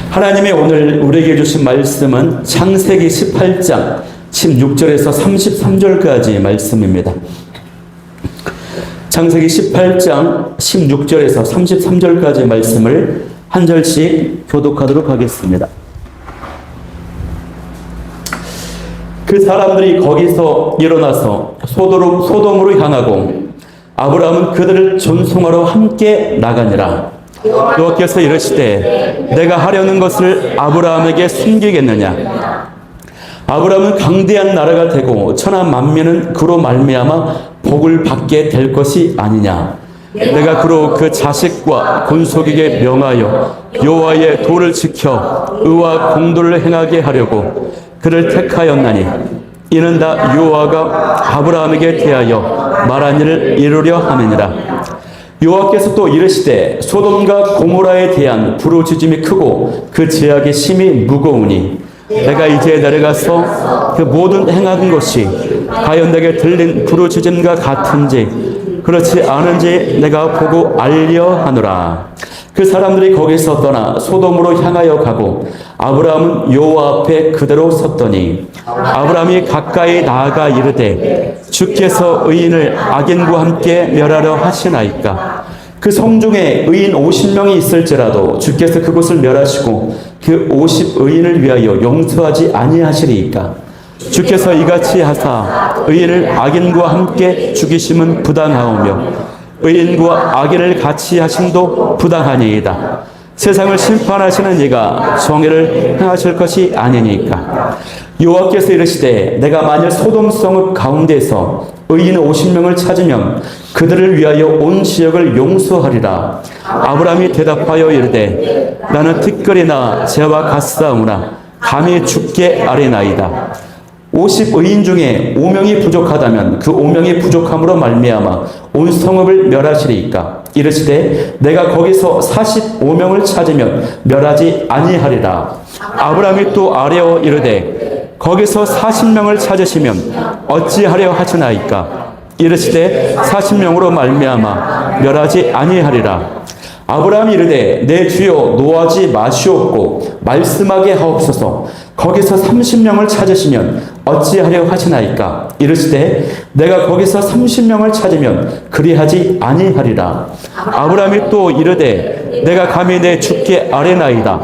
하나님의 오늘 우리에게 주신 말씀은 창세기 18장 16절에서 33절까지의 말씀입니다. 창세기 18장 16절에서 33절까지의 말씀을 한 절씩 교독하도록 하겠습니다. 그 사람들이 거기서 일어나서 소돔으로 향하고 아브라함은 그들을 존송하러 함께 나가니라. 여호와께서 이르시되 내가 하려는 것을 아브라함에게 숨기겠느냐. 아브라함은 강대한 나라가 되고 천하 만민은 그로 말미암아 복을 받게 될 것이 아니냐. 내가 그로 그 자식과 본속에게 명하여 여호와의 도를 지켜 의와 공도를 행하게 하려고 그를 택하였나니 이는 다 여호와가 아브라함에게 대하여 말한 일을 이루려 함이니라. 여호와께서 또 이르시되 소돔과 고모라에 대한 부르짖음이 크고 그 죄악이 심히 무거우니 내가 이제 내려가서 그 모든 행한 것이 과연 내게 들린 부르짖음과 같은지 그렇지 않은지 내가 보고 알려 하노라. 그 사람들이 거기서 떠나 소돔으로 향하여 가고 아브라함은 여호와 앞에 그대로 섰더니 아브라함이 가까이 나아가 이르되 주께서 의인을 악인과 함께 멸하려 하시나이까. 그 성중에 의인 50명이 있을지라도 주께서 그곳을 멸하시고 그 50의인을 위하여 용서하지 아니하시리이까. 주께서 이같이 하사 의인을 악인과 함께 죽이심은 부당하오며 의인과 악인을 같이 하심도 부당하니이다. 세상을 심판하시는 이가 정의를 행하실 것이 아니니까. 여호와께서 이르시되 내가 만일 소돔 성읍 가운데서 의인 50명을 찾으면 그들을 위하여 온 지역을 용서하리라. 아브라함이 대답하여 이르되 나는 티끌이나 재와 같사오나 감히 죽게 아뢰나이다. 50의인 중에 5명이 부족하다면 그 5명이 부족함으로 말미암아 온 성읍을 멸하시리이까. 이르시되 내가 거기서 45명을 찾으면 멸하지 아니하리라. 아브라함이 또 아뢰어 이르되 거기서 40명을 찾으시면 어찌하려 하시나이까. 이르시되 40명으로 말미암아 멸하지 아니하리라. 아브라함이 이르되 내 주여 노하지 마시옵고 말씀하게 하옵소서. 거기서 30명을 찾으시면 어찌하려 하시나이까. 이르시되 내가 거기서 30명을 찾으면 그리하지 아니하리라. 아브라함이 또 이르되 내가 감히 내 주께 아뢰나이다.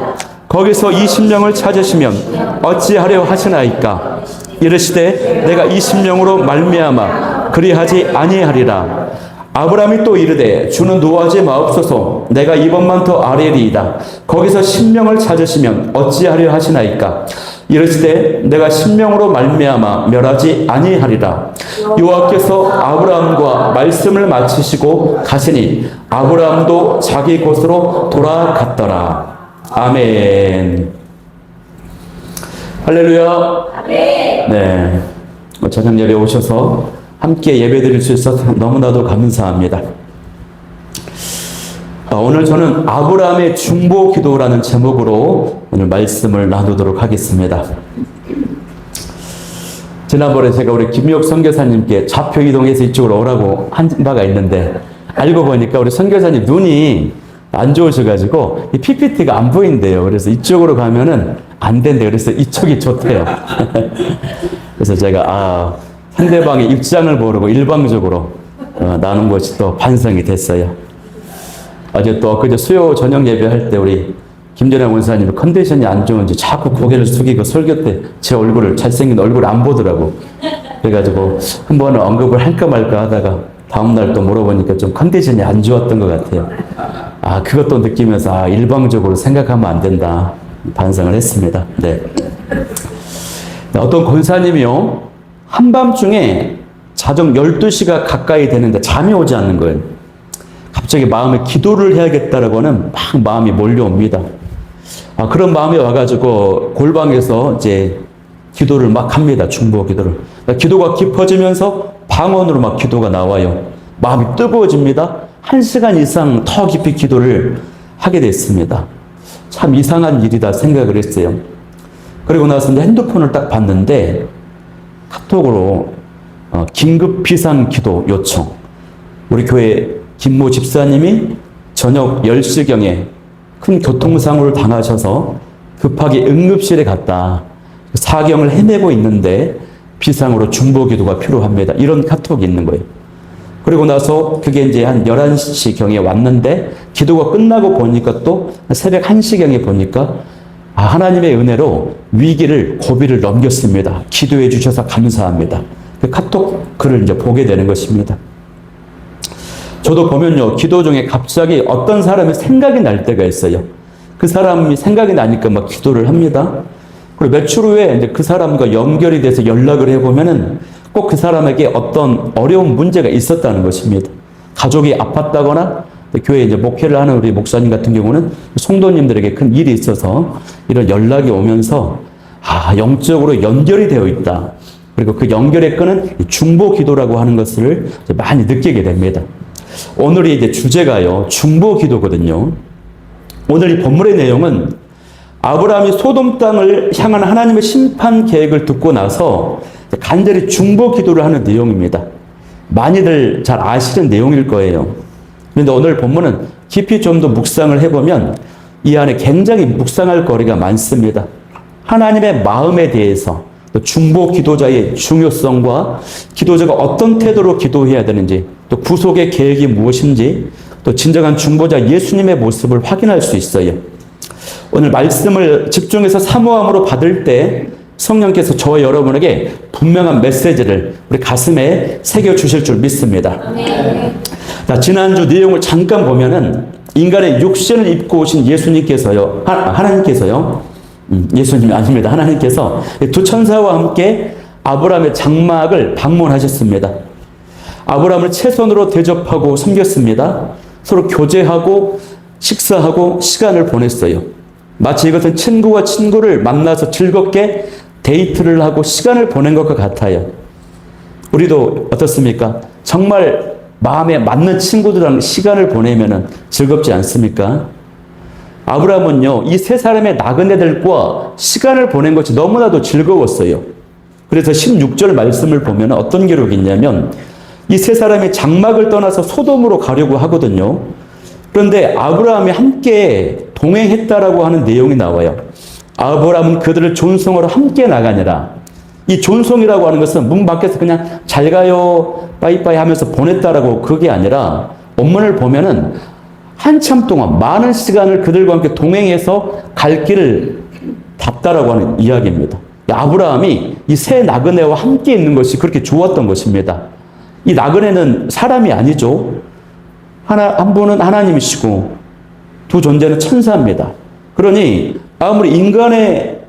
거기서 20명을 찾으시면 어찌하려 하시나이까. 이르시되 내가 20명으로 말미암아 그리하지 아니하리라. 아브라함이 또 이르되 주는 노하지 마옵소서. 내가 이번만 더 아뢰리이다. 거기서 10명을 찾으시면 어찌하려 하시나이까. 이르시되 내가 10명으로 말미암아 멸하지 아니하리라. 여호와께서 아브라함과 말씀을 마치시고 가시니 아브라함도 자기 곳으로 돌아갔더라. 아멘. 할렐루야. 아멘. 네, 저녁 예배 오셔서 함께 예배드릴 수 있어서 너무나도 감사합니다. 오늘 저는 아브라함의 중보 기도라는 제목으로 오늘 말씀을 나누도록 하겠습니다. 지난번에 제가 우리 김미옥 선교사님께 좌표 이동해서 이쪽으로 오라고 한 바가 있는데 알고 보니까 우리 선교사님 눈이 안 좋으셔가지고 이 PPT가 안 보인대요. 그래서 이쪽으로 가면은 안 된대요. 그래서 이쪽이 좋대요. 그래서 제가 상대방의 입장을 모르고 일방적으로 나눈 것이 또 반성이 됐어요. 어제 또 그제 수요 저녁 예배할 때 우리 김전영 원사님이 컨디션이 안 좋은지 자꾸 고개를 숙이고 설교 때 제 얼굴을 잘생긴 얼굴 안 보더라고. 그래가지고 한 번은 언급을 할까 말까 하다가 다음날 또 물어보니까 좀 컨디션이 안 좋았던 것 같아요. 그것도 느끼면서 일방적으로 생각하면 안 된다 반성을 했습니다. 네. 어떤 권사님이요 한밤중에 자정 12시가 가까이 되는데 잠이 오지 않는 거예요. 갑자기 마음에 기도를 해야겠다라고는 막 마음이 몰려옵니다. 그런 마음이 와가지고 골방에서 이제 기도를 막 합니다. 중보 기도를. 기도가 깊어지면서 방언으로 막 기도가 나와요. 마음이 뜨거워집니다. 1시간 이상 더 깊이 기도를 하게 됐습니다. 참 이상한 일이다 생각을 했어요. 그리고 나서 이제 핸드폰을 딱 봤는데 카톡으로 긴급 비상 기도 요청. 우리 교회 김모 집사님이 저녁 10시경에 큰 교통사고를 당하셔서 급하게 응급실에 갔다. 사경을 헤매고 있는데 비상으로 중보기도가 필요합니다. 이런 카톡이 있는 거예요. 그리고 나서 그게 이제 한 11시경에 왔는데 기도가 끝나고 보니까 또 새벽 1시경에 보니까 하나님의 은혜로 위기를, 고비를 넘겼습니다. 기도해 주셔서 감사합니다. 그 카톡 글을 이제 보게 되는 것입니다. 저도 보면요, 기도 중에 갑자기 어떤 사람이 생각이 날 때가 있어요. 그 사람이 생각이 나니까 막 기도를 합니다. 그리고 며칠 후에 이제 그 사람과 연결이 돼서 연락을 해보면은 꼭 그 사람에게 어떤 어려운 문제가 있었다는 것입니다. 가족이 아팠다거나 교회에 이제 목회를 하는 우리 목사님 같은 경우는 성도님들에게 큰 일이 있어서 이런 연락이 오면서 영적으로 연결이 되어 있다. 그리고 그 연결의 끈은 중보 기도라고 하는 것을 많이 느끼게 됩니다. 오늘의 이제 주제가요, 중보 기도거든요. 오늘 이 본문의 내용은 아브라함이 소돔 땅을 향한 하나님의 심판 계획을 듣고 나서 간절히 중보 기도를 하는 내용입니다. 많이들 잘 아시는 내용일 거예요. 그런데 오늘 본문은 깊이 좀 더 묵상을 해보면 이 안에 굉장히 묵상할 거리가 많습니다. 하나님의 마음에 대해서, 또 중보 기도자의 중요성과 기도자가 어떤 태도로 기도해야 되는지, 또 구속의 계획이 무엇인지, 또 진정한 중보자 예수님의 모습을 확인할 수 있어요. 오늘 말씀을 집중해서 사모함으로 받을 때 성령께서 저와 여러분에게 분명한 메시지를 우리 가슴에 새겨주실 줄 믿습니다. 자, 지난주 내용을 잠깐 보면은 인간의 육신을 입고 오신 예수님께서요, 하나님께서요, 예수님이 아닙니다. 하나님께서 두 천사와 함께 아브라함의 장막을 방문하셨습니다. 아브라함을 최선으로 대접하고 섬겼습니다. 서로 교제하고 식사하고 시간을 보냈어요. 마치 이것은 친구와 친구를 만나서 즐겁게 데이트를 하고 시간을 보낸 것과 같아요. 우리도 어떻습니까? 정말 마음에 맞는 친구들이랑 시간을 보내면 즐겁지 않습니까? 아브라함은요, 이 세 사람의 나그네들과 시간을 보낸 것이 너무나도 즐거웠어요. 그래서 16절 말씀을 보면 어떤 기록이 있냐면 이 세 사람이 장막을 떠나서 소돔으로 가려고 하거든요. 그런데 아브라함이 함께 동행했다라고 하는 내용이 나와요. 아브라함은 그들을 존송하러 함께 나가니라. 이 존송이라고 하는 것은 문 밖에서 그냥 잘 가요, 빠이빠이 하면서 보냈다라고 그게 아니라 원문을 보면은 한참 동안 많은 시간을 그들과 함께 동행해서 갈 길을 닫다라고 하는 이야기입니다. 아브라함이 이 세 나그네와 함께 있는 것이 그렇게 좋았던 것입니다. 이 나그네는 사람이 아니죠. 한 분은 하나님이시고 두 존재는 천사입니다. 그러니 아무리 인간의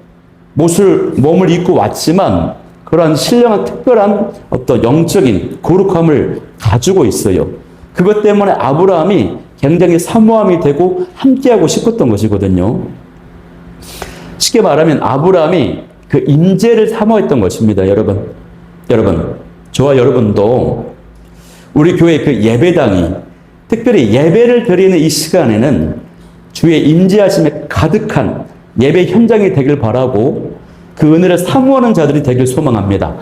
몸을 입고 왔지만 그러한 신령한 특별한 어떤 영적인 거룩함을 가지고 있어요. 그것 때문에 아브라함이 굉장히 사모함이 되고 함께하고 싶었던 것이거든요. 쉽게 말하면 아브라함이 그 임재를 사모했던 것입니다. 여러분, 저와 여러분도 우리 교회 그 예배당이 특별히 예배를 드리는 이 시간에는 주의 임재하심에 가득한 예배 현장이 되길 바라고 그 은혜를 사모하는 자들이 되길 소망합니다.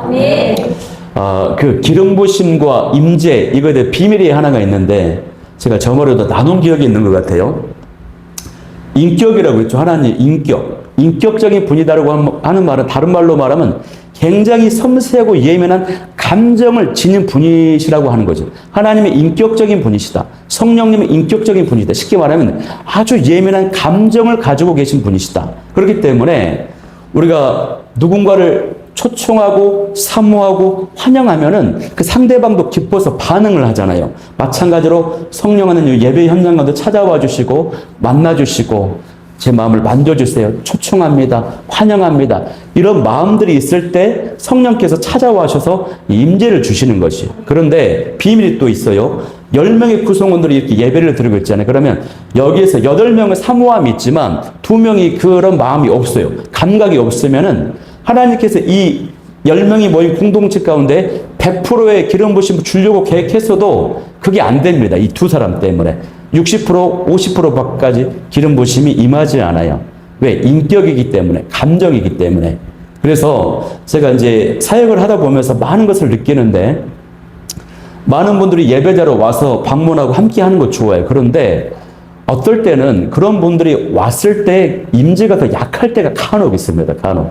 그 기름 부심과 임재, 이거에 대해 비밀이 하나가 있는데 제가 저번에도 나눈 기억이 있는 것 같아요. 인격이라고 했죠. 하나님 인격. 인격적인 분이다라고 하는 말은 다른 말로 말하면 굉장히 섬세하고 예민한 감정을 지닌 분이시라고 하는 거죠. 하나님의 인격적인 분이시다. 성령님의 인격적인 분이다. 쉽게 말하면 아주 예민한 감정을 가지고 계신 분이시다. 그렇기 때문에 우리가 누군가를 초청하고 사모하고 환영하면은 그 상대방도 기뻐서 반응을 하잖아요. 마찬가지로 성령은 예배 현장가도 찾아와 주시고 만나 주시고 제 마음을 만져주세요. 초청합니다. 환영합니다. 이런 마음들이 있을 때 성령께서 찾아와셔서 임재를 주시는 것이에요. 그런데 비밀이 또 있어요. 10명의 구성원들이 이렇게 예배를 드리고 있잖아요. 그러면 여기에서 8명의 사모함이 있지만 2명이 그런 마음이 없어요. 감각이 없으면은 하나님께서 이 10명이 모인 공동체 가운데 100%의 기름 부심을 주려고 계획했어도 그게 안 됩니다. 이 두 사람 때문에. 60%, 50%까지 기름 부심이 임하지 않아요. 왜? 인격이기 때문에, 감정이기 때문에. 그래서 제가 이제 사역을 하다 보면서 많은 것을 느끼는데 많은 분들이 예배자로 와서 방문하고 함께 하는 거 좋아요. 그런데 어떨 때는 그런 분들이 왔을 때 임재가 더 약할 때가 간혹 있습니다. 간혹.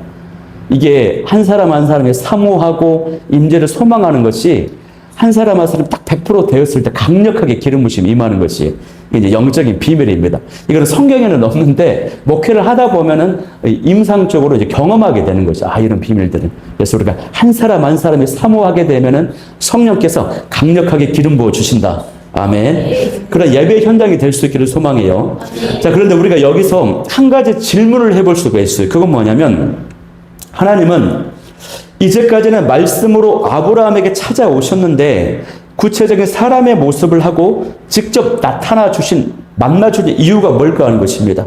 이게 한 사람 한 사람이 사모하고 임재를 소망하는 것이 한 사람 한 사람 딱 100% 되었을 때 강력하게 기름 부심이 임하는 것이 이제 영적인 비밀입니다. 이거는 성경에는 없는데 목회를 하다 보면은 임상적으로 이제 경험하게 되는 거죠. 아, 이런 비밀들은. 그래서 우리가 한 사람 한 사람이 사모하게 되면은 성령께서 강력하게 기름 부어 주신다. 아멘. 그런 예배 현장이 될 수 있기를 소망해요. 자, 그런데 우리가 여기서 한 가지 질문을 해볼 수가 있어요. 그건 뭐냐면, 하나님은 이제까지는 말씀으로 아브라함에게 찾아오셨는데 구체적인 사람의 모습을 하고 직접 나타나 주신, 만나 주신 이유가 뭘까 하는 것입니다.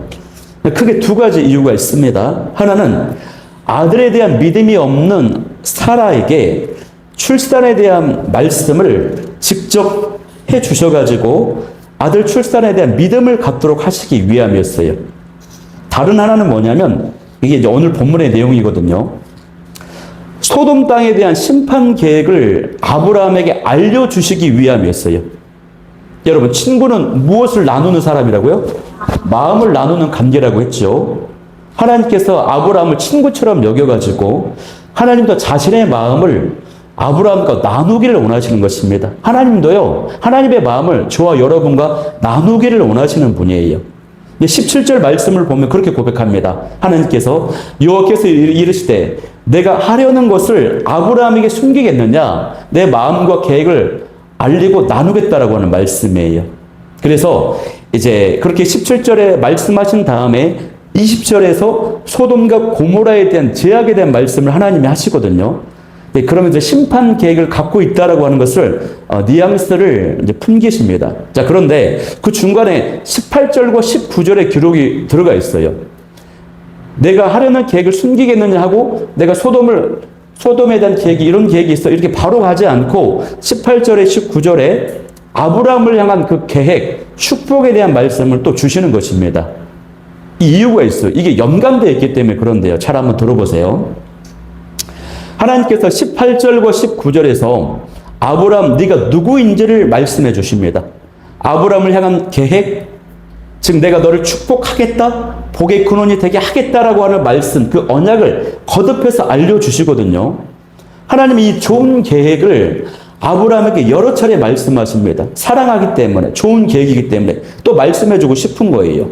크게 두 가지 이유가 있습니다. 하나는 아들에 대한 믿음이 없는 사라에게 출산에 대한 말씀을 직접 해 주셔가지고 아들 출산에 대한 믿음을 갖도록 하시기 위함이었어요. 다른 하나는 뭐냐면, 이게 이제 오늘 본문의 내용이거든요. 소돔 땅에 대한 심판 계획을 아브라함에게 알려주시기 위함이었어요. 여러분, 친구는 무엇을 나누는 사람이라고요? 마음을 나누는 관계라고 했죠. 하나님께서 아브라함을 친구처럼 여겨가지고 하나님도 자신의 마음을 아브라함과 나누기를 원하시는 것입니다. 하나님도요, 하나님의 마음을 저와 여러분과 나누기를 원하시는 분이에요. 17절 말씀을 보면 그렇게 고백합니다. 하나님께서 여호와께서 이르시되 내가 하려는 것을 아브라함에게 숨기겠느냐? 내 마음과 계획을 알리고 나누겠다라고 하는 말씀이에요. 그래서 이제 그렇게 17절에 말씀하신 다음에 20절에서 소돔과 고모라에 대한 제약에 대한 말씀을 하나님이 하시거든요. 그러면서 심판 계획을 갖고 있다라고 하는 것을 뉘앙스를 이제 풍기십니다. 자, 그런데 그 중간에 18절과 19절의 기록이 들어가 있어요. 내가 하려는 계획을 숨기겠느냐 하고 내가 소돔에 대한 계획이 이런 계획이 있어 이렇게 바로 가지 않고 18절에 19절에 아브라함을 향한 그 계획, 축복에 대한 말씀을 또 주시는 것입니다. 이 이유가 있어요. 이게 연관되어 있기 때문에 그런데요. 잘 한번 들어보세요. 하나님께서 18절과 19절에서 아브라함 네가 누구인지를 말씀해 주십니다. 아브라함을 향한 계획, 즉 내가 너를 축복하겠다, 복의 근원이 되게 하겠다라고 하는 말씀, 그 언약을 거듭해서 알려주시거든요. 하나님이 이 좋은 계획을 아브라함에게 여러 차례 말씀하십니다. 사랑하기 때문에, 좋은 계획이기 때문에 또 말씀해주고 싶은 거예요.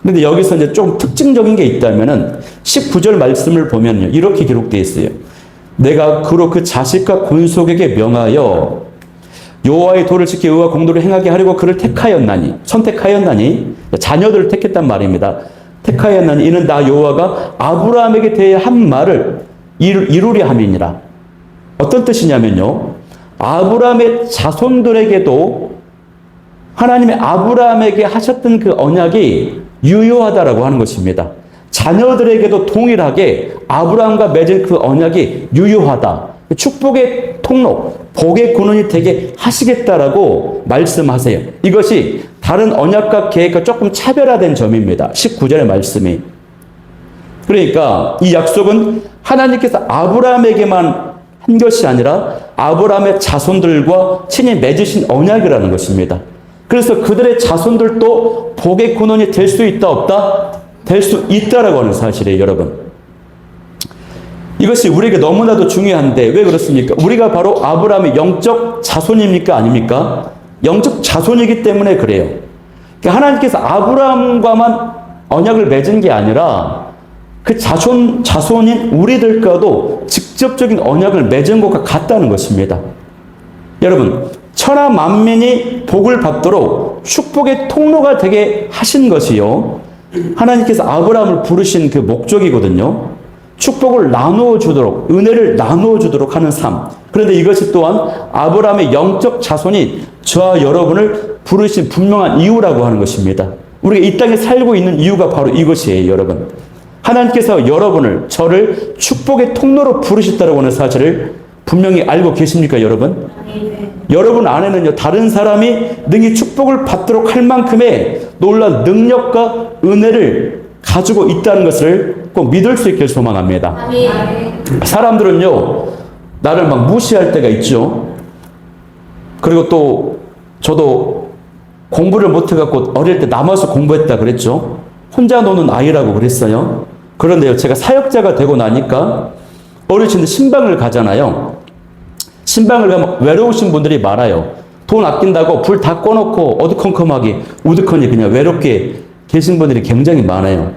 근데 여기서 이제 좀 특징적인 게 있다면은 19절 말씀을 보면요, 이렇게 기록되어 있어요. 내가 그로 그 자식과 권속에게 명하여 여호와의 도를 지켜 의와 공도를 행하게 하려고 그를 선택하였나니 자녀들을 택했단 말입니다. 택하였나니 이는 나 여호와가 아브라함에게 대해 한 말을 이루려 함이니라. 어떤 뜻이냐면요, 아브라함의 자손들에게도 하나님의 아브라함에게 하셨던 그 언약이 유효하다라고 하는 것입니다. 자녀들에게도 동일하게 아브라함과 맺은 그 언약이 유효하다. 축복의 통로, 복의 근원이 되게 하시겠다라고 말씀하세요. 이것이 다른 언약과 계획과 조금 차별화된 점입니다. 19절의 말씀이. 그러니까 이 약속은 하나님께서 아브라함에게만 한 것이 아니라 아브라함의 자손들과 친히 맺으신 언약이라는 것입니다. 그래서 그들의 자손들도 복의 근원이 될 수 있다 없다? 될 수 있다라고 하는 사실이에요, 여러분. 이것이 우리에게 너무나도 중요한데 왜 그렇습니까? 우리가 바로 아브라함의 영적 자손입니까? 아닙니까? 영적 자손이기 때문에 그래요. 그러니까 하나님께서 아브라함과만 언약을 맺은 게 아니라 그 자손인 우리들과도 직접적인 언약을 맺은 것과 같다는 것입니다. 여러분, 천하 만민이 복을 받도록 축복의 통로가 되게 하신 것이요, 하나님께서 아브라함을 부르신 그 목적이거든요. 축복을 나누어 주도록, 은혜를 나누어 주도록 하는 삶. 그런데 이것이 또한 아브라함의 영적 자손이 저와 여러분을 부르신 분명한 이유라고 하는 것입니다. 우리가 이 땅에 살고 있는 이유가 바로 이것이에요, 여러분. 하나님께서 여러분을, 저를 축복의 통로로 부르셨다고 하는 사실을 분명히 알고 계십니까, 여러분? 여러분 안에는요, 다른 사람이 능히 축복을 받도록 할 만큼의 놀라운 능력과 은혜를 가지고 있다는 것을 꼭 믿을 수 있길 소망합니다. 사람들은요, 나를 막 무시할 때가 있죠. 그리고 또 저도 공부를 못해갖고 어릴 때 남아서 공부했다 그랬죠. 혼자 노는 아이라고 그랬어요. 그런데요, 제가 사역자가 되고 나니까 어르신들 신방을 가잖아요. 신방을 가면 외로우신 분들이 많아요. 돈 아낀다고 불 다 꺼놓고 어두컴컴하게 우두커니 그냥 외롭게 계신 분들이 굉장히 많아요.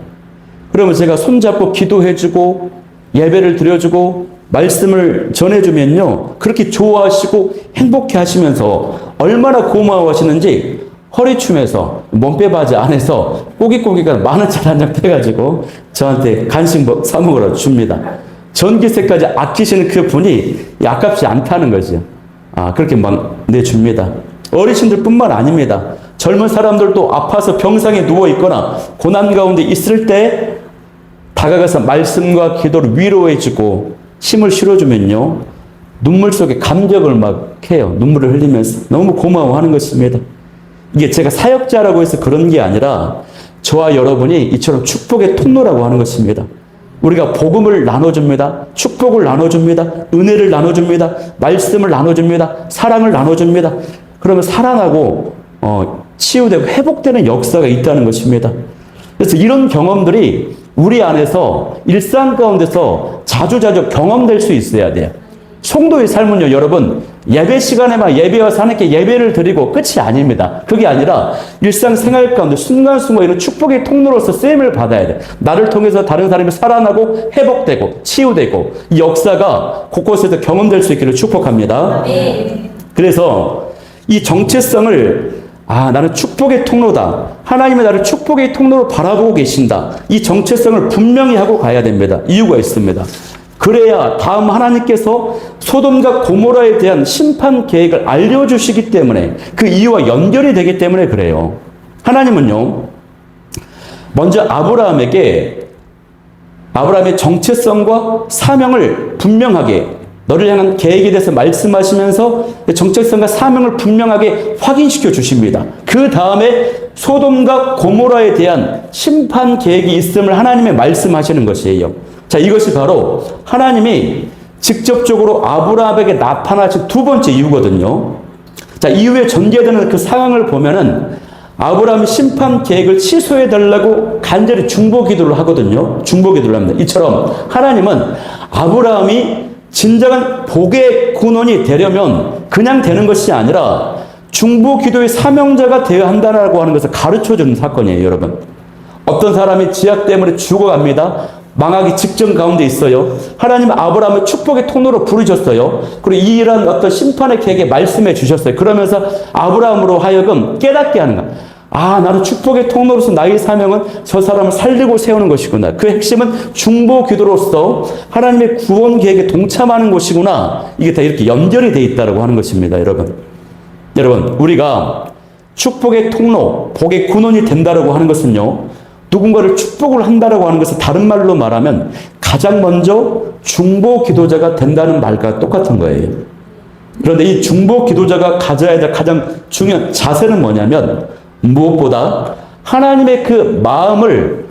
그러면 제가 손잡고 기도해주고 예배를 드려주고 말씀을 전해주면요, 그렇게 좋아하시고 행복해 하시면서 얼마나 고마워하시는지 허리춤에서 몸빼 바지 안에서 꼬깃꼬깃가 10,000원짜리 한 장 떼가지고 저한테 간식 사 먹으러 줍니다. 전기세까지 아끼시는 그 분이 아깝지 않다는 거죠. 그렇게 막 내줍니다. 어르신들 뿐만 아닙니다. 젊은 사람들도 아파서 병상에 누워있거나 고난 가운데 있을 때 다가가서 말씀과 기도를 위로해주고 힘을 실어주면요, 눈물 속에 감격을 막 해요. 눈물을 흘리면서 너무 고마워하는 것입니다. 이게 제가 사역자라고 해서 그런 게 아니라 저와 여러분이 이처럼 축복의 통로라고 하는 것입니다. 우리가 복음을 나눠줍니다. 축복을 나눠줍니다. 은혜를 나눠줍니다. 말씀을 나눠줍니다. 사랑을 나눠줍니다. 그러면 살아나고 치유되고 회복되는 역사가 있다는 것입니다. 그래서 이런 경험들이 우리 안에서 일상 가운데서 자주자주 경험될 수 있어야 돼요. 성도의 삶은요, 여러분, 예배 시간에만 예배 와서 하나님께 예배를 드리고 끝이 아닙니다. 그게 아니라 일상생활 가운데 순간순간 이런 축복의 통로로서 쓰임을 받아야 돼. 나를 통해서 다른 사람이 살아나고 회복되고 치유되고 이 역사가 곳곳에서 경험될 수 있기를 축복합니다. 그래서 이 정체성을 나는 축복의 통로다. 하나님이 나를 축복의 통로로 바라보고 계신다. 이 정체성을 분명히 하고 가야 됩니다. 이유가 있습니다. 그래야 다음 하나님께서 소돔과 고모라에 대한 심판 계획을 알려주시기 때문에 그 이유와 연결이 되기 때문에 그래요. 하나님은요, 먼저 아브라함의 정체성과 사명을 분명하게 너를 향한 계획에 대해서 말씀하시면서 정체성과 사명을 분명하게 확인시켜 주십니다. 그 다음에 소돔과 고모라에 대한 심판 계획이 있음을 하나님의 말씀하시는 것이에요. 자, 이것이 바로 하나님이 직접적으로 아브라함에게 나타나신 두 번째 이유거든요. 자, 이후에 전개되는 그 상황을 보면은 아브라함이 심판 계획을 취소해달라고 간절히 중보 기도를 하거든요. 중보 기도를 합니다. 이처럼 하나님은 아브라함이 진정한 복의 근원이 되려면 그냥 되는 것이 아니라 중보 기도의 사명자가 되어야 한다고 하는 것을 가르쳐주는 사건이에요, 여러분. 어떤 사람이 지약 때문에 죽어갑니다. 망하기 직전 가운데 있어요. 하나님은 아브라함을 축복의 통로로 부르셨어요. 그리고 이 일한 어떤 심판의 계획에 말씀해 주셨어요. 그러면서 아브라함으로 하여금 깨닫게 하는 거예요. 나는 축복의 통로로서 나의 사명은 저 사람을 살리고 세우는 것이구나. 그 핵심은 중보 기도로서 하나님의 구원 계획에 동참하는 것이구나. 이게 다 이렇게 연결이 되어 있다고 하는 것입니다, 여러분. 여러분, 우리가 축복의 통로, 복의 근원이 된다고 하는 것은요, 누군가를 축복을 한다라고 하는 것은 다른 말로 말하면 가장 먼저 중보 기도자가 된다는 말과 똑같은 거예요. 그런데 이 중보 기도자가 가져야 될 가장 중요한 자세는 뭐냐면 무엇보다 하나님의 그 마음을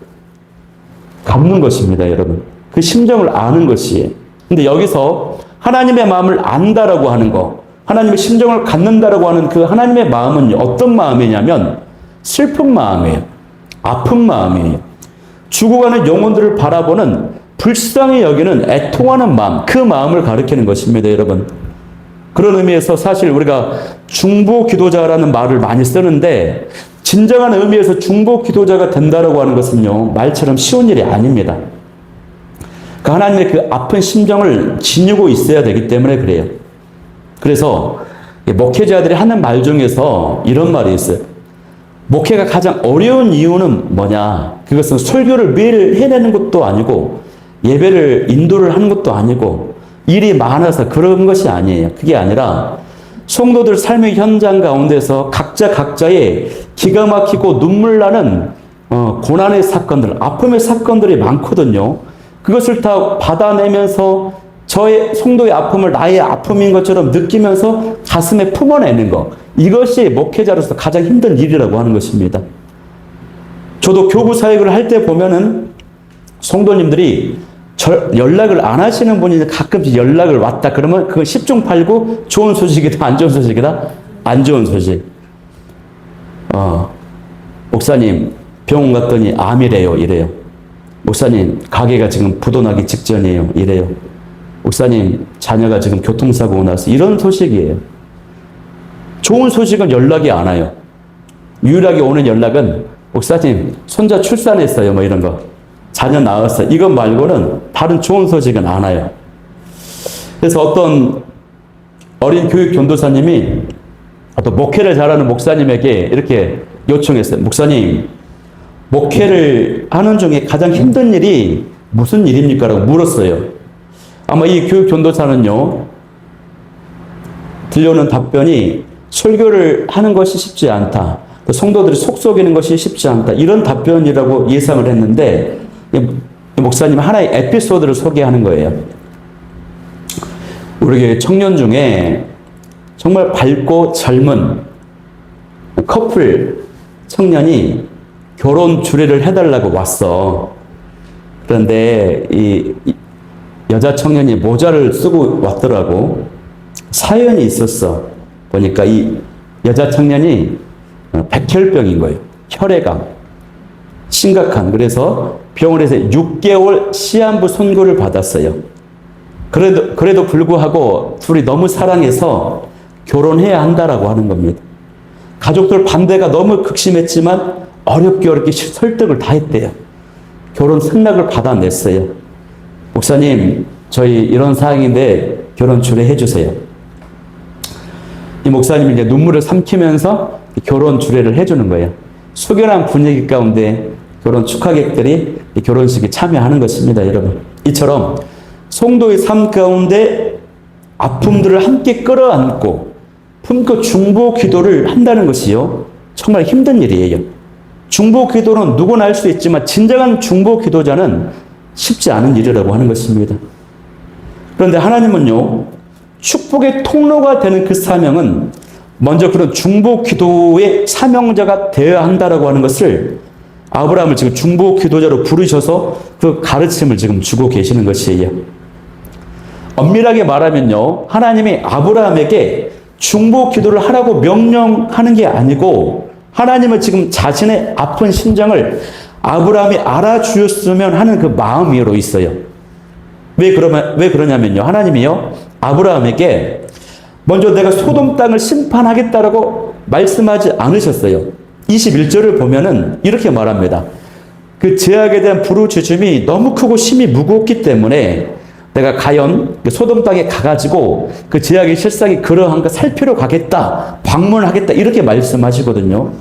갖는 것입니다, 여러분. 그 심정을 아는 것이에요. 근데 여기서 하나님의 마음을 안다라고 하는 거, 하나님의 심정을 갖는다라고 하는 그 하나님의 마음은 어떤 마음이냐면 슬픈 마음이에요. 아픈 마음이에요. 죽어가는 영혼들을 바라보는 불쌍히 여기는 애통하는 마음, 그 마음을 가리키는 것입니다, 여러분. 그런 의미에서 사실 우리가 중보 기도자라는 말을 많이 쓰는데 진정한 의미에서 중보 기도자가 된다라고 하는 것은요, 말처럼 쉬운 일이 아닙니다. 그 하나님의 그 아픈 심정을 지니고 있어야 되기 때문에 그래요. 그래서 목회자들이 하는 말 중에서 이런 말이 있어요. 목회가 가장 어려운 이유는 뭐냐? 그것은 설교를 매일 해내는 것도 아니고 예배를 인도를 하는 것도 아니고 일이 많아서 그런 것이 아니에요. 그게 아니라 성도들 삶의 현장 가운데서 각자의 기가 막히고 눈물 나는 고난의 사건들, 아픔의 사건들이 많거든요. 그것을 다 받아내면서 저의 성도의 아픔을 나의 아픔인 것처럼 느끼면서 가슴에 품어내는 것. 이것이 목회자로서 가장 힘든 일이라고 하는 것입니다. 저도 교구 사역을 할 때 보면은 성도님들이 연락을 안 하시는 분이 가끔씩 연락을 왔다 그러면 그건 10중 8구 좋은 소식이다, 안 좋은 소식이다, 안 좋은 소식. 목사님 병원 갔더니 암이래요. 이래요. 목사님 가게가 지금 부도나기 직전이에요. 이래요. 목사님 자녀가 지금 교통사고 나서 이런 소식이에요. 좋은 소식은 연락이 안 와요. 유일하게 오는 연락은 목사님 손자 출산했어요. 뭐 이런 거. 자녀 낳았어요. 이것 말고는 다른 좋은 소식은 안 와요. 그래서 어떤 어린 교육 전도사님이 또 목회를 잘하는 목사님에게 이렇게 요청했어요. 목사님, 목회를 하는 중에 가장 힘든 일이 무슨 일입니까? 라고 물었어요. 아마 이 교육 전도사는요, 들려오는 답변이 설교를 하는 것이 쉽지 않다. 또 성도들이 속썩이는 것이 쉽지 않다. 이런 답변이라고 예상을 했는데, 목사님 하나의 에피소드를 소개하는 거예요. 우리 교회 청년 중에 정말 밝고 젊은 커플 청년이 결혼 주례를 해달라고 왔어. 그런데 이 여자 청년이 모자를 쓰고 왔더라고. 사연이 있었어. 보니까 이 여자 청년이 백혈병인 거예요. 혈액암. 심각한. 그래서 병원에서 6개월 시한부 선고를 받았어요. 그래도 불구하고 둘이 너무 사랑해서 결혼해야 한다라고 하는 겁니다. 가족들 반대가 너무 극심했지만 어렵게 설득을 다 했대요. 결혼 승낙을 받아냈어요. 목사님, 저희 이런 상황인데 결혼 주례해 주세요. 이 목사님이 이제 눈물을 삼키면서 결혼 주례를 해주는 거예요. 숙연한 분위기 가운데 결혼 축하객들이 결혼식에 참여하는 것입니다, 여러분. 이처럼 성도의 삶 가운데 아픔들을 함께 끌어안고 품고 중보 기도를 한다는 것이요, 정말 힘든 일이에요. 중보 기도는 누구나 할 수 있지만 진정한 중보 기도자는 쉽지 않은 일이라고 하는 것입니다. 그런데 하나님은요, 축복의 통로가 되는 그 사명은 먼저 그런 중보 기도의 사명자가 되어야 한다라고 하는 것을 아브라함을 지금 중보 기도자로 부르셔서 그 가르침을 지금 주고 계시는 것이에요. 엄밀하게 말하면요, 하나님이 아브라함에게 중보 기도를 하라고 명령하는 게 아니고 하나님은 지금 자신의 아픈 심정을 아브라함이 알아주었으면 하는 그 마음으로 있어요. 왜 그러냐면요, 하나님이요, 아브라함에게 먼저 내가 소돔 땅을 심판하겠다라고 말씀하지 않으셨어요. 21절을 보면은 이렇게 말합니다. 그 죄악에 대한 부르짖음이 너무 크고 심히 무겁기 때문에 내가 과연 소돔 땅에 가가지고 그 죄악의 실상이 그러한가 살피러 가겠다, 방문하겠다, 이렇게 말씀하시거든요.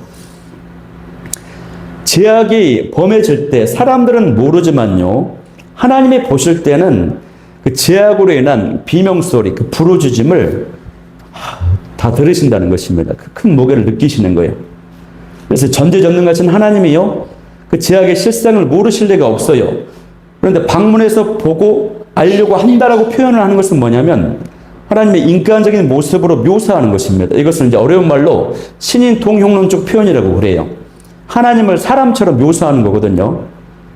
죄악이 범해질 때 사람들은 모르지만요, 하나님이 보실 때는 그 죄악으로 인한 비명소리, 그 부르짖음을 다 들으신다는 것입니다. 그 큰 무게를 느끼시는 거예요. 그래서 전지전능하신 하나님이요, 그 죄악의 실상을 모르실 리가 없어요. 그런데 방문해서 보고 알려고 한다라고 표현을 하는 것은 뭐냐면 하나님의 인간적인 모습으로 묘사하는 것입니다. 이것은 이제 어려운 말로 신인 통용론적 표현이라고 그래요. 하나님을 사람처럼 묘사하는 거거든요.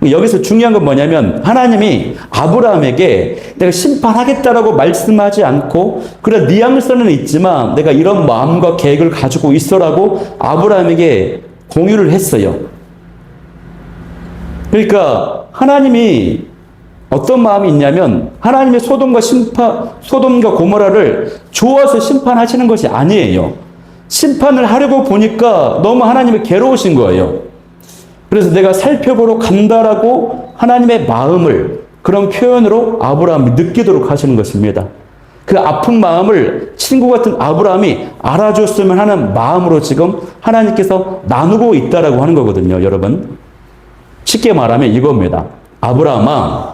여기서 중요한 건 뭐냐면 하나님이 아브라함에게 내가 심판하겠다라고 말씀하지 않고 그래 뉘앙스는 있지만 내가 이런 마음과 계획을 가지고 있어라고 아브라함에게 공유를 했어요. 그러니까 하나님이 어떤 마음이 있냐면 하나님의 소돔과 고모라를 좋아서 심판하시는 것이 아니에요. 심판을 하려고 보니까 너무 하나님이 괴로우신 거예요. 그래서 내가 살펴보러 간다라고 하나님의 마음을 그런 표현으로 아브라함이 느끼도록 하시는 것입니다. 그 아픈 마음을 친구 같은 아브라함이 알아줬으면 하는 마음으로 지금 하나님께서 나누고 있다라고 하는 거거든요, 여러분. 쉽게 말하면 이겁니다. 아브라함아,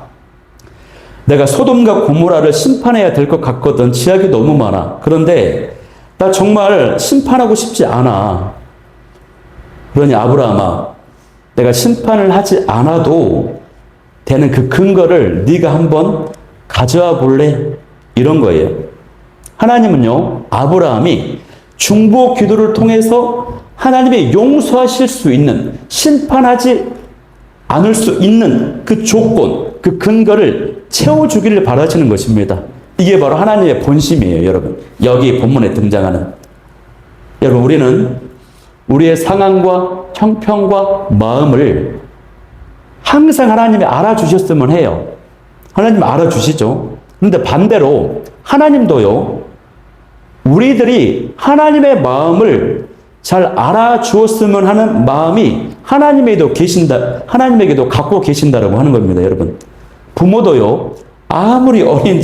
내가 소돔과 고모라를 심판해야 될 것 같거든. 죄악이 너무 많아. 그런데 나 정말 심판하고 싶지 않아. 그러니 아브라함아, 내가 심판을 하지 않아도 되는 그 근거를 네가 한번 가져와 볼래? 이런 거예요. 하나님은요, 아브라함이 중보 기도를 통해서 하나님의 용서하실 수 있는, 심판하지 않을 수 있는 그 조건, 그 근거를 채워주기를 바라시는 것입니다. 이게 바로 하나님의 본심이에요, 여러분. 여기 본문에 등장하는. 여러분, 우리는 우리의 상황과 형편과 마음을 항상 하나님이 알아주셨으면 해요. 하나님 알아주시죠. 그런데 반대로 하나님도요, 우리들이 하나님의 마음을 잘 알아주었으면 하는 마음이 하나님에게도 갖고 계신다라고 하는 겁니다, 여러분. 부모도요, 아무리 어린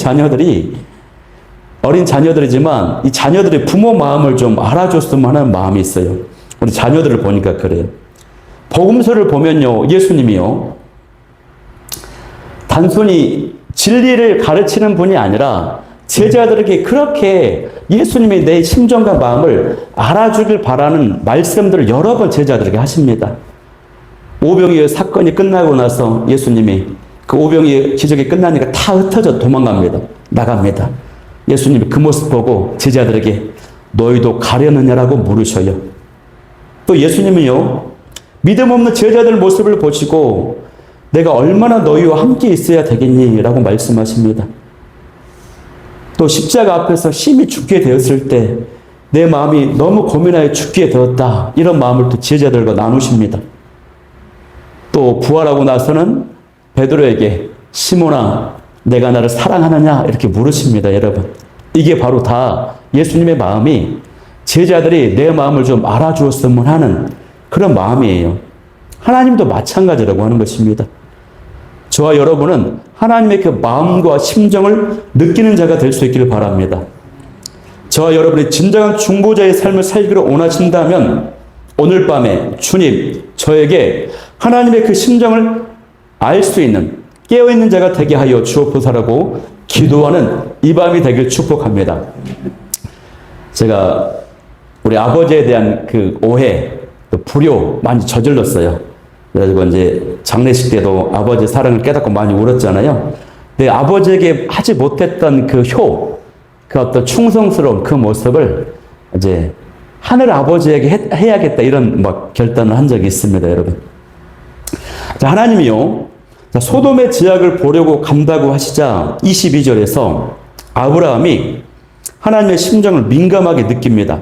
자녀들이지만 이 자녀들이 부모 마음을 좀 알아줬으면 하는 마음이 있어요. 우리 자녀들을 보니까 그래요. 복음서를 보면요, 예수님이요, 단순히 진리를 가르치는 분이 아니라 제자들에게 그렇게 예수님이 내 심정과 마음을 알아주길 바라는 말씀들을 여러 번 제자들에게 하십니다. 오병이어 사건이 끝나고 나서 예수님이 그 오병이어 기적이 끝나니까 다 흩어져 도망갑니다. 나갑니다. 예수님이 그 모습 보고 제자들에게 너희도 가려느냐라고 물으셔요. 또 예수님은요, 믿음 없는 제자들 모습을 보시고 내가 얼마나 너희와 함께 있어야 되겠니? 라고 말씀하십니다. 또 십자가 앞에서 심히 죽게 되었을 때 내 마음이 너무 고민하여 죽게 되었다. 이런 마음을 또 제자들과 나누십니다. 또 부활하고 나서는 베드로에게 시몬아 내가 나를 사랑하느냐? 이렇게 물으십니다, 여러분. 이게 바로 다 예수님의 마음이 제자들이 내 마음을 좀 알아주었으면 하는 그런 마음이에요. 하나님도 마찬가지라고 하는 것입니다. 저와 여러분은 하나님의 그 마음과 심정을 느끼는 자가 될 수 있기를 바랍니다. 저와 여러분이 진정한 중보자의 삶을 살기로 원하신다면 오늘 밤에 주님, 저에게 하나님의 그 심정을 알 수 있는 깨어있는 자가 되게 하여 주옵소서라고 기도하는 이 밤이 되길 축복합니다. 제가 우리 아버지에 대한 그 오해, 또 불효 많이 저질렀어요. 그래가지고 이제 장례식 때도 아버지 사랑을 깨닫고 많이 울었잖아요. 근데 아버지에게 하지 못했던 그 그 어떤 충성스러운 그 모습을 이제 하늘 아버지에게 해야겠다 이런 막 결단을 한 적이 있습니다, 여러분. 자, 하나님이요, 소돔의 죄악을 보려고 간다고 하시자 22절에서 아브라함이 하나님의 심정을 민감하게 느낍니다.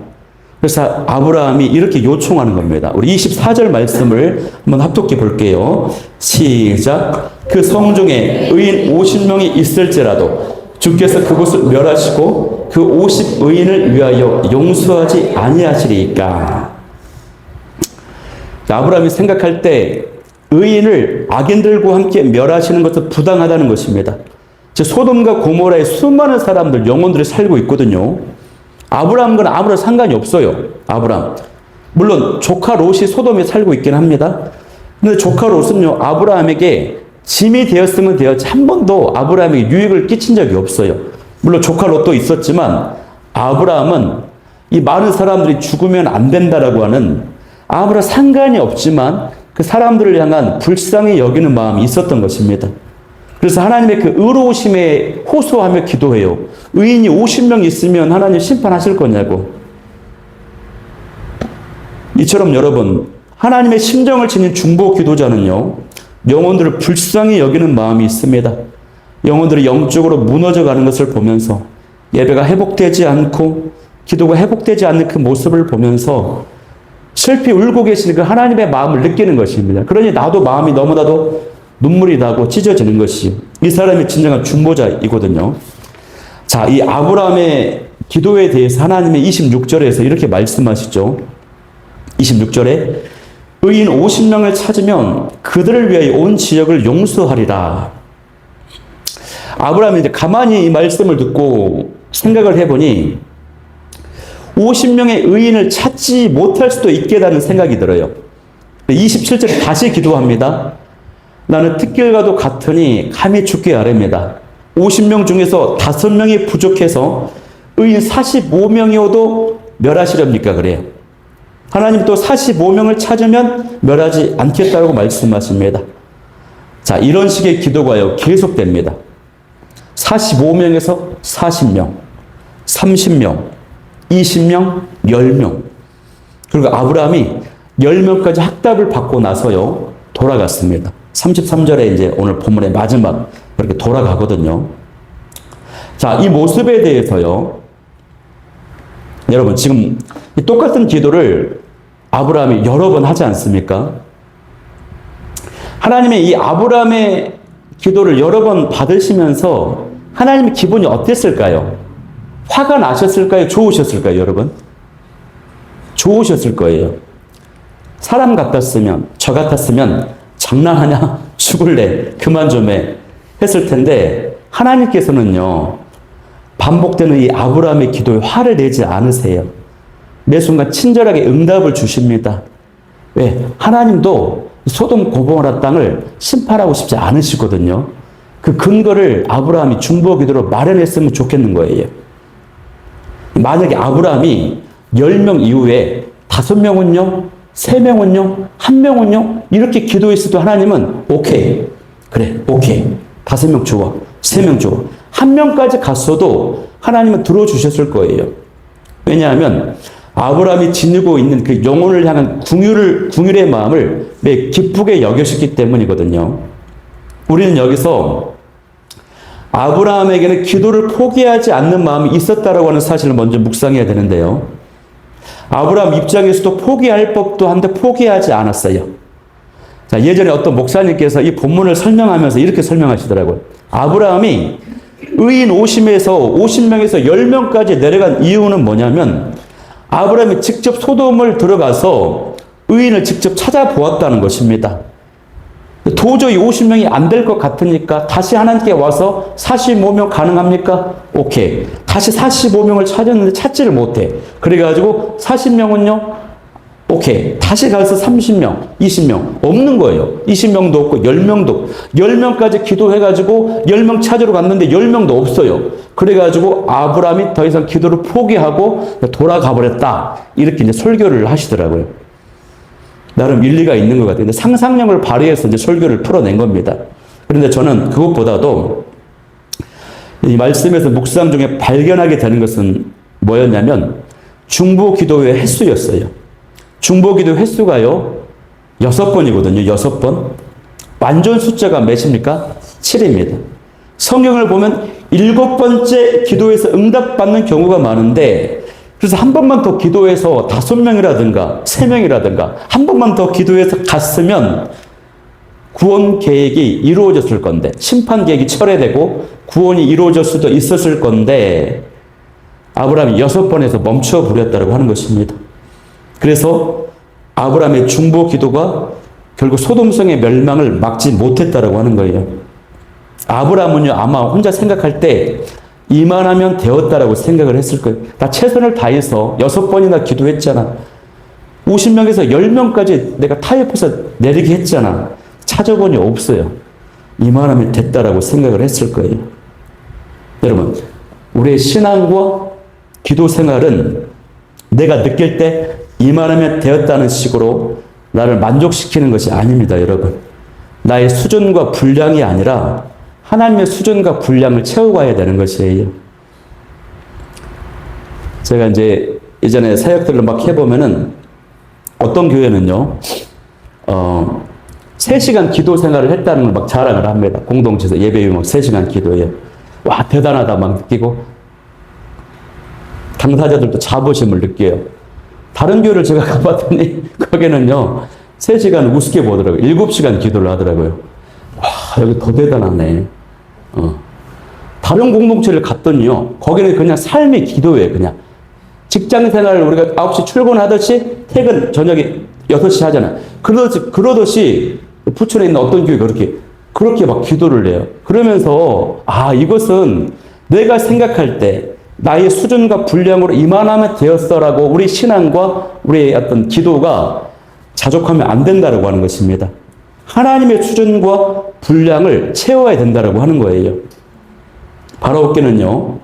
그래서 아브라함이 이렇게 요청하는 겁니다. 우리 24절 말씀을 한번 합독해 볼게요. 시작. 그 성중에 의인 50명이 있을지라도 주께서 그곳을 멸하시고 그 50의인을 위하여 용서하지 아니하시리이까. 아브라함이 생각할 때 의인을 악인들과 함께 멸하시는 것은 부당하다는 것입니다. 즉 소돔과 고모라의 수많은 사람들, 영혼들이 살고 있거든요. 아브라함과는 아무런 상관이 없어요. 아브라함. 물론 조카 롯이 소돔에 살고 있긴 합니다. 근데 조카 롯은요, 아브라함에게 짐이 되었으면 되었지 한 번도 아브라함에게 유익을 끼친 적이 없어요. 물론 조카 롯도 있었지만 아브라함은 이 많은 사람들이 죽으면 안 된다라고 하는 아무런 상관이 없지만 그 사람들을 향한 불쌍히 여기는 마음이 있었던 것입니다. 그래서 하나님의 그 의로우심에 호소하며 기도해요. 의인이 50명 있으면 하나님 심판하실 거냐고. 이처럼 여러분, 하나님의 심정을 지닌 중보 기도자는요, 영혼들을 불쌍히 여기는 마음이 있습니다. 영혼들이 영적으로 무너져 가는 것을 보면서 예배가 회복되지 않고 기도가 회복되지 않는 그 모습을 보면서 슬피 울고 계시는 그 하나님의 마음을 느끼는 것입니다. 그러니 나도 마음이 너무나도 눈물이 나고 찢어지는 것이 이 사람이 진정한 중보자이거든요. 자, 이 아브라함의 기도에 대해서 하나님의 26절에서 이렇게 말씀하시죠. 26절에 의인 50명을 찾으면 그들을 위하여 온 지역을 용서하리라. 아브라함이 이제 가만히 이 말씀을 듣고 생각을 해보니 50명의 의인을 찾지 못할 수도 있겠다는 생각이 들어요. 27절에 다시 기도합니다. 나는 특길과도 같으니 감히 죽게 아뢰입니다. 50명 중에서 5명이 부족해서 의인 45명이어도 멸하시렵니까? 그래요. 하나님 또 45명을 찾으면 멸하지 않겠다고 말씀하십니다. 자, 이런 식의 기도가요, 계속됩니다. 45명에서 40명, 30명, 20명, 10명. 그리고 아브라함이 10명까지 학답을 받고 나서요, 돌아갔습니다. 33절에 이제 오늘 본문의 마지막 그렇게 돌아가거든요. 자, 이 모습에 대해서요, 여러분 지금 이 똑같은 기도를 아브라함이 여러 번 하지 않습니까? 하나님의 이 아브라함의 기도를 여러 번 받으시면서 하나님의 기분이 어땠을까요? 화가 나셨을까요? 좋으셨을까요, 여러분? 좋으셨을 거예요. 사람 같았으면, 저 같았으면 장난하냐? 죽을래? 그만 좀 해. 했을 텐데 하나님께서는요, 반복되는 이 아브라함의 기도에 화를 내지 않으세요. 매 순간 친절하게 응답을 주십니다. 왜? 하나님도 소돔 고모라 땅을 심판하고 싶지 않으시거든요. 그 근거를 아브라함이 중보 기도로 마련했으면 좋겠는 거예요. 만약에 아브라함이 10명 이후에 5명은요, 3명은요, 1명은요, 이렇게 기도했어도 하나님은 오케이. 그래, 오케이. 5명 주어. 3명 주어. 1명까지 갔어도 하나님은 들어주셨을 거예요. 왜냐하면 아브라함이 지니고 있는 그 영혼을 향한 궁율의 마음을 매 기쁘게 여기셨기 때문이거든요. 우리는 여기서 아브라함에게는 기도를 포기하지 않는 마음이 있었다라고 하는 사실을 먼저 묵상해야 되는데요. 아브라함 입장에서도 포기할 법도 한데 포기하지 않았어요. 자, 예전에 어떤 목사님께서 이 본문을 설명하면서 이렇게 설명하시더라고요. 아브라함이 의인 50명에서 10명까지 내려간 이유는 뭐냐면 아브라함이 직접 소돔을 들어가서 의인을 직접 찾아보았다는 것입니다. 도저히 50명이 안 될 것 같으니까 다시 하나님께 와서 45명 가능합니까? 오케이. 다시 45명을 찾았는데 찾지를 못해. 그래가지고 40명은요? 오케이. 다시 가서 30명, 20명. 없는 거예요. 20명도 없고 10명도. 10명까지 기도해가지고 10명 찾으러 갔는데 10명도 없어요. 그래가지고 아브라함이 더 이상 기도를 포기하고 돌아가 버렸다. 이렇게 이제 설교를 하시더라고요. 나름 일리가 있는 것 같아요. 근데 상상력을 발휘해서 이제 설교를 풀어낸 겁니다. 그런데 저는 그것보다도 이 말씀에서 묵상 중에 발견하게 되는 것은 뭐였냐면 중보 기도의 횟수였어요. 중보 기도 횟수가요, 6번이거든요. 6번. 완전 숫자가 몇입니까? 7입니다. 성경을 보면 7번째 기도에서 응답받는 경우가 많은데, 그래서 한 번만 더 기도해서 5명이라든가 3명이라든가 한 번만 더 기도해서 갔으면 구원 계획이 이루어졌을 건데, 심판 계획이 철회되고 구원이 이루어질 수도 있었을 건데 아브라함이 6번에서 멈춰 버렸다고 하는 것입니다. 그래서 아브라함의 중보 기도가 결국 소돔성의 멸망을 막지 못했다라고 하는 거예요. 아브라함은요, 아마 혼자 생각할 때 이만하면 되었다라고 생각을 했을 거예요. 나 최선을 다해서 6번이나 기도했잖아. 50명에서 10명까지 내가 타협해서 내리게 했잖아. 찾아보니 없어요. 이만하면 됐다라고 생각을 했을 거예요. 여러분, 우리의 신앙과 기도 생활은 내가 느낄 때 이만하면 되었다는 식으로 나를 만족시키는 것이 아닙니다, 여러분. 나의 수준과 분량이 아니라 하나님의 수준과 분량을 채워가야 되는 것이에요. 제가 이제 예전에 사역들을 막 해보면은 어떤 교회는요, 3시간 기도 생활을 했다는 걸 막 자랑을 합니다. 공동체에서 예배 후 막 3시간 기도해요. 와, 대단하다 막 느끼고, 당사자들도 자부심을 느껴요. 다른 교회를 제가 가봤더니 거기는요, 3시간 우습게 보더라고요. 7시간 기도를 하더라고요. 와, 여기 더 대단하네. 다른 공동체를 갔더니요, 거기는 그냥 삶의 기도예요, 그냥. 직장 생활을 우리가 9시 출근하듯이 퇴근 저녁에 6시 하잖아요. 그러듯이 부천에 있는 어떤 교회가 그렇게 막 기도를 해요. 그러면서, 아, 이것은 내가 생각할 때 나의 수준과 분량으로 이만하면 되었어라고 우리 신앙과 우리의 어떤 기도가 자족하면 안 된다라고 하는 것입니다. 하나님의 수준과 분량을 채워야 된다라고 하는 거예요. 바라옵기는요,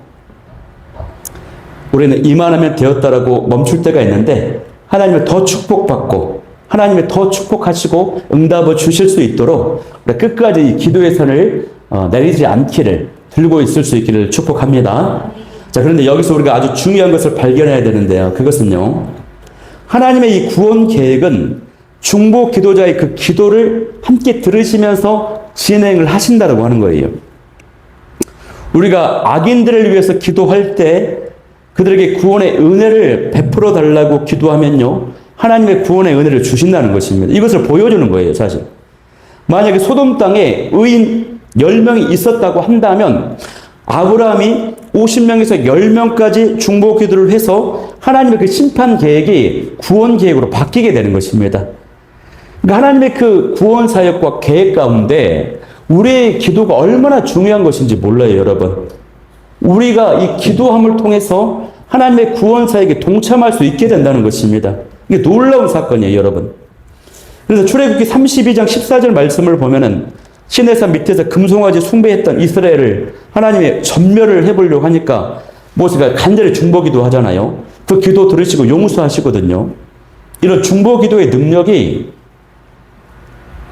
우리는 이만하면 되었다라고 멈출 때가 있는데 하나님을 더 축복받고 하나님이 더 축복하시고 응답을 주실 수 있도록 우리 끝까지 이 기도의 선을 내리지 않기를, 들고 있을 수 있기를 축복합니다. 자, 그런데 여기서 우리가 아주 중요한 것을 발견해야 되는데요. 그것은요, 하나님의 이 구원 계획은 중보 기도자의 그 기도를 함께 들으시면서 진행을 하신다고 하는 거예요. 우리가 악인들을 위해서 기도할 때 그들에게 구원의 은혜를 베풀어 달라고 기도하면요, 하나님의 구원의 은혜를 주신다는 것입니다. 이것을 보여주는 거예요, 사실. 만약에 소돔 땅에 의인 10명이 있었다고 한다면 아브라함이 50명에서 10명까지 중보 기도를 해서 하나님의 그 심판 계획이 구원 계획으로 바뀌게 되는 것입니다. 그러니까 하나님의 그 구원 사역과 계획 가운데 우리의 기도가 얼마나 중요한 것인지 몰라요, 여러분. 우리가 이 기도함을 통해서 하나님의 구원 사역에 동참할 수 있게 된다는 것입니다. 이게 놀라운 사건이에요, 여러분. 그래서 출애굽기 32장 14절 말씀을 보면은 시내산 밑에서 금송아지 숭배했던 이스라엘을 하나님의 전멸을 해보려고 하니까 모세가 간절히 중보기도 하잖아요. 그 기도 들으시고 용서하시거든요. 이런 중보기도의 능력이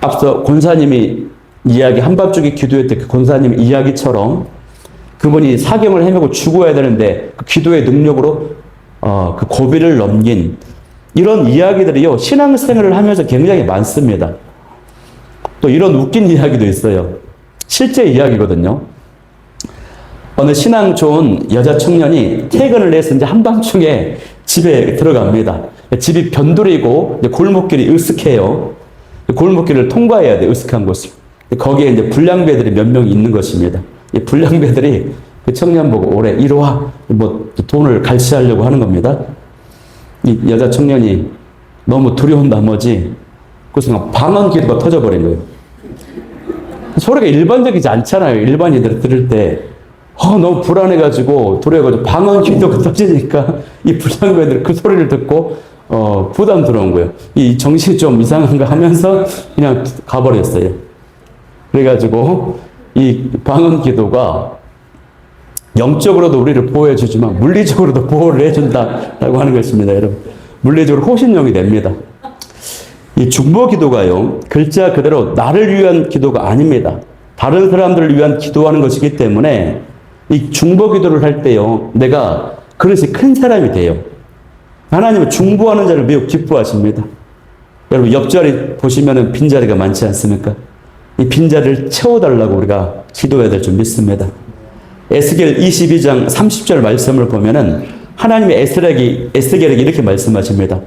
앞서 권사님이 이야기, 한밤중에 기도했던 그 권사님 이야기처럼 그분이 사경을 헤매고 죽어야 되는데 그 기도의 능력으로 그 고비를 넘긴 이런 이야기들이요, 신앙생활을 하면서 굉장히 많습니다. 또 이런 웃긴 이야기도 있어요. 실제 이야기거든요. 어느 신앙 좋은 여자 청년이 퇴근을 해서 이제 한밤중에 집에 들어갑니다. 집이 변두리고 골목길이 으슥해요. 골목길을 통과해야 돼, 으슥한 곳을. 거기에 이제 불량배들이 몇 명 있는 것입니다. 이 불량배들이 그 청년 보고 오래 이리 와, 뭐 돈을 갈취하려고 하는 겁니다. 이 여자 청년이 너무 두려운 나머지 그 순간 방언 기도가 터져버린 거예요. 소리가 일반적이지 않잖아요. 일반인들이 들을 때. 너무 불안해가지고, 두려워가지고, 방언 기도가 터지니까, 이 불량배들이 그 소리를 듣고, 부담스러운 거예요. 이 정신이 좀 이상한가 하면서 그냥 가버렸어요. 그래가지고, 이 방언 기도가 영적으로도 우리를 보호해주지만, 물리적으로도 보호를 해준다라고 하는 것입니다, 여러분. 물리적으로 호신용이 됩니다. 이 중보 기도가요, 글자 그대로 나를 위한 기도가 아닙니다. 다른 사람들을 위한 기도하는 것이기 때문에 이 중보 기도를 할 때요, 내가 그릇이 큰 사람이 돼요. 하나님은 중보하는 자를 매우 기뻐하십니다. 여러분, 옆자리 보시면은 빈자리가 많지 않습니까? 이 빈자리를 채워달라고 우리가 기도해야 될 줄 믿습니다. 에스겔 22장 30절 말씀을 보면은 하나님의 에스겔에게 이렇게 말씀하십니다.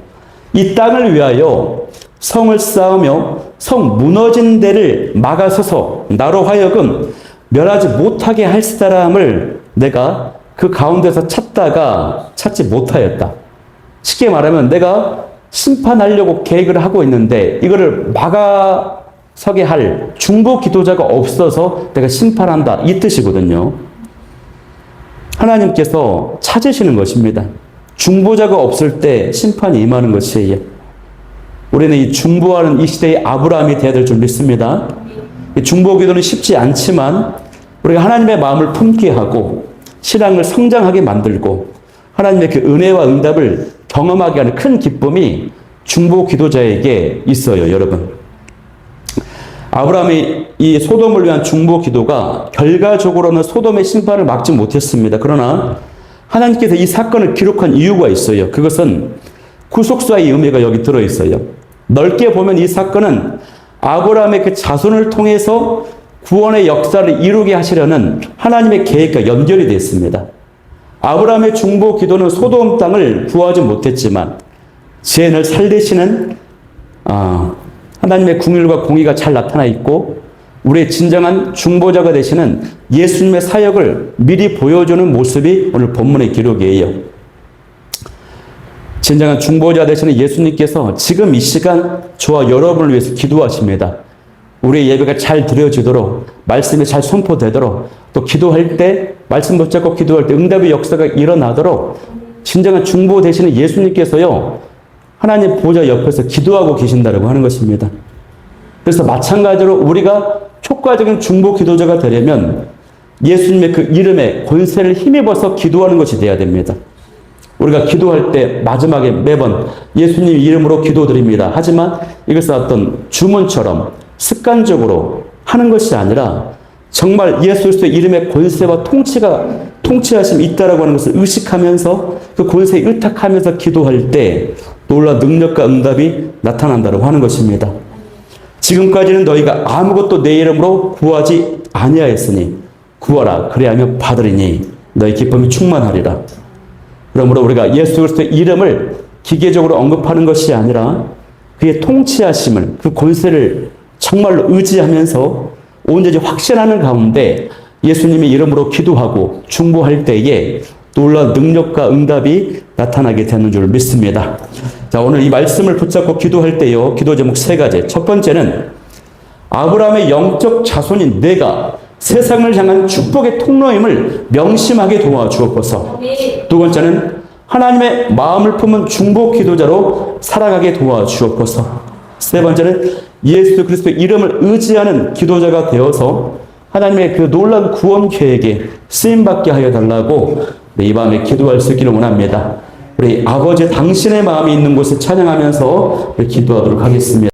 이 땅을 위하여 성을 쌓으며 성 무너진 데를 막아서서 나로 하여금 멸하지 못하게 할 사람을 내가 그 가운데서 찾다가 찾지 못하였다. 쉽게 말하면 내가 심판하려고 계획을 하고 있는데 이거를 막아서게 할 중보 기도자가 없어서 내가 심판한다, 이 뜻이거든요. 하나님께서 찾으시는 것입니다. 중보자가 없을 때 심판이 임하는 것이에요. 우리는 이 중보하는 이 시대의 아브라함이 되어야 될 줄 믿습니다. 이 중보 기도는 쉽지 않지만 우리가 하나님의 마음을 품게 하고 신앙을 성장하게 만들고 하나님의 그 은혜와 응답을 경험하게 하는 큰 기쁨이 중보 기도자에게 있어요, 여러분. 아브라함이 이 소돔을 위한 중보 기도가 결과적으로는 소돔의 심판을 막지 못했습니다. 그러나 하나님께서 이 사건을 기록한 이유가 있어요. 그것은 구속사의 의미가 여기 들어있어요. 넓게 보면 이 사건은 아브라함의 그 자손을 통해서 구원의 역사를 이루게 하시려는 하나님의 계획과 연결이 되어 있습니다. 아브라함의 중보 기도는 소돔 땅을 구하지 못했지만 죄인을 살리시는 하나님의 궁율과 공의가 잘 나타나 있고 우리의 진정한 중보자가 되시는 예수님의 사역을 미리 보여주는 모습이 오늘 본문의 기록이에요. 진정한 중보자 되시는 예수님께서 지금 이 시간 저와 여러분을 위해서 기도하십니다. 우리의 예배가 잘 드려지도록, 말씀이 잘 선포되도록, 또 기도할 때, 말씀 붙잡고 기도할 때 응답의 역사가 일어나도록 진정한 중보 되시는 예수님께서요, 하나님 보좌 옆에서 기도하고 계신다고 하는 것입니다. 그래서 마찬가지로 우리가 효과적인 중보 기도자가 되려면 예수님의 그 이름에 권세를 힘입어서 기도하는 것이 되어야 됩니다. 우리가 기도할 때 마지막에 매번 예수님 이름으로 기도드립니다. 하지만 이것은 어떤 주문처럼 습관적으로 하는 것이 아니라 정말 예수 그리스도의 이름의 권세와 통치하심이 있다라고 하는 것을 의식하면서 그 권세에 의탁하면서 기도할 때 놀라운 능력과 응답이 나타난다고 하는 것입니다. 지금까지는 너희가 아무것도 내 이름으로 구하지 아니하였으니 구하라 그리하면 받으리니 너희 기쁨이 충만하리라. 그러므로 우리가 예수 그리스도의 이름을 기계적으로 언급하는 것이 아니라 그의 통치하심을, 그 권세를 정말로 의지하면서 온전히 확신하는 가운데 예수님의 이름으로 기도하고 중보할 때에 놀라운 능력과 응답이 나타나게 되는 줄 믿습니다. 자, 오늘 이 말씀을 붙잡고 기도할 때요, 기도 제목 3가지. 첫 번째는 아브라함의 영적 자손인 내가 세상을 향한 축복의 통로임을 명심하게 도와주옵소서. 두 번째는 하나님의 마음을 품은 중보 기도자로 살아가게 도와주옵소서. 세 번째는 예수 그리스도의 이름을 의지하는 기도자가 되어서 하나님의 그 놀라운 구원 계획에 쓰임받게 하여 달라고 이 밤에 기도할 수 있기를 원합니다. 우리 아버지 당신의 마음이 있는 곳에 찬양하면서 기도하도록 하겠습니다.